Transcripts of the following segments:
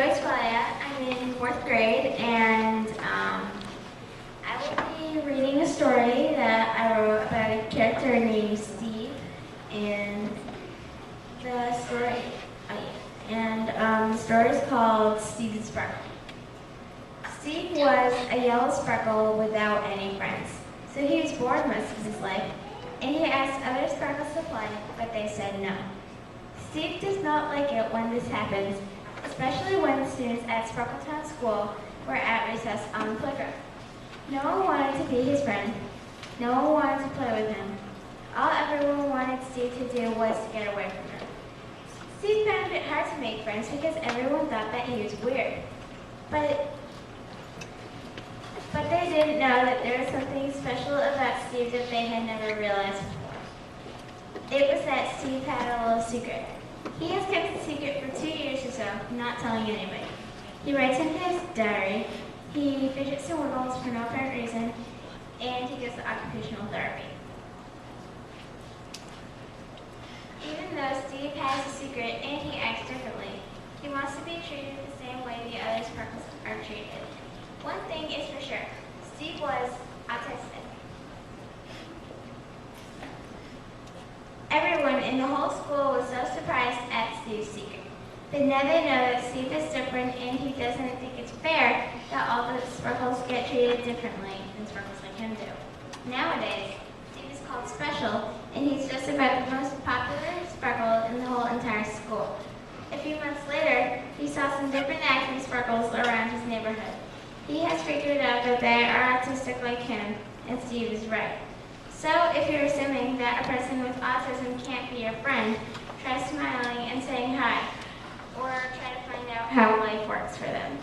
I'm in 4th grade, and I will be reading a story that I wrote about a character named Steve, and the story is called Steve the Sparkle. Steve was a yellow sparkle without any friends, so he was bored most of his life, and he asked other sparkles to play, but they said no. Steve does not like it when this happens, especially when the students at Quashnet School were at recess on the playground. No one wanted to be his friend. No one wanted to play with him. All everyone wanted Steve to do was to get away from him. Steve found it hard to make friends because everyone thought that he was weird. But they didn't know that there was something special about Steve that they had never realized before. It was that Steve had a little secret. He has kept the secret for 2 years or so, not telling anybody. He writes in his diary, he fidgets and wiggles for no apparent reason, and he goes to occupational therapy. Even though Steve has a secret and he acts differently, he wants to be treated the same way the other sparkles are treated. One thing is for sure, Steve was autistic. Everyone in the whole school was so surprised at Steve's secret. But now they know that Steve is different and he doesn't think it's fair that all the sparkles get treated differently than sparkles like him do. Nowadays, Steve is called special, and he's just about the most popular sparkle in the whole entire school. A few months later, he saw some different acting sparkles around his neighborhood. He has figured out that they are autistic like him, and Steve is right. So if you're assuming that a person with autism can't be your friend, try smiling and saying hi, or try to find out how life works for them.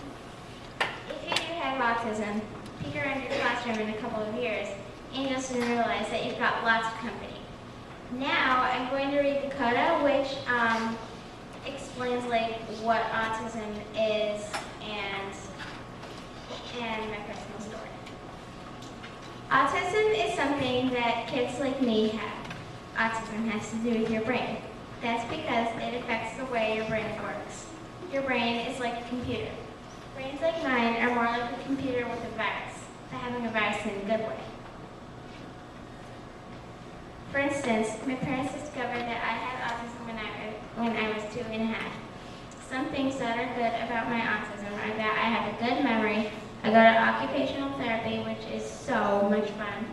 If you do have autism, peek around your classroom in a couple of years, and you'll soon realize that you've got lots of company. Now I'm going to read the coda, which explains what autism is and my personal story. Autism is something that kids like me have. Autism has to do with your brain. That's because it affects the way your brain works. Your brain is like a computer. Brains like mine are more like a computer with a virus, but having a virus in a good way. For instance, my parents discovered that I had autism when I was 2.5. Some things that are good about my autism are that I have a good memory, I go to occupational therapy, which is so much fun,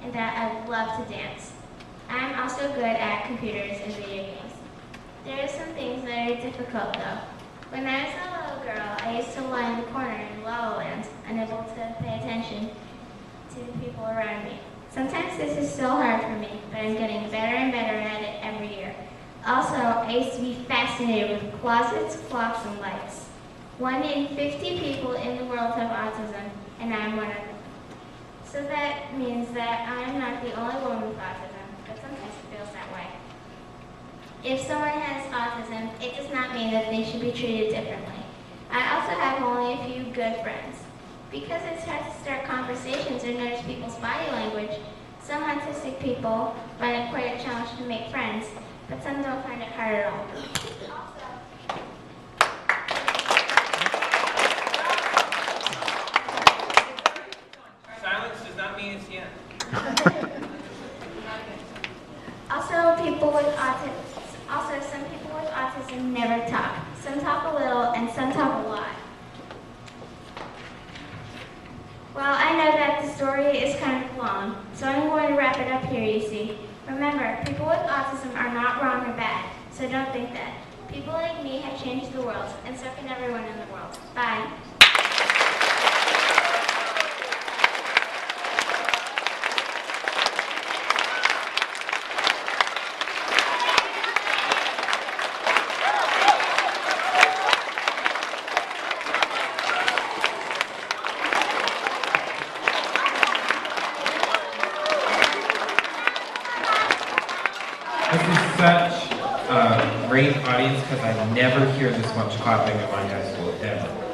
and that I love to dance. I'm also good at computers and video games. There are some things that are difficult though. When I was a little girl, I used to lie in the corner in La La Land, unable to pay attention to the people around me. Sometimes this is still hard for me, but I'm getting better and better at it every year. Also, I used to be fascinated with closets, clocks, and lights. 1 in 50 people in the world have autism, and I'm one of them. So that means that I'm not the only woman with autism, but sometimes it feels that way. If someone has autism, it does not mean that they should be treated differently. I also have only a few good friends. Because it's hard to start conversations or notice people's body language, some autistic people find it quite a challenge to make friends, but some don't find it hard at all. Silence does not mean it's the end. Also, some people with autism never talk. Some talk a little and some talk a lot. Well, I know that the story is kind of long, so I'm going to wrap it up here, you see. Remember, people with autism are not wrong or bad, so don't think that. People like me have changed the world, and so can everyone in the world. Bye. This is such a great audience because I never hear this much clapping at my high school, ever.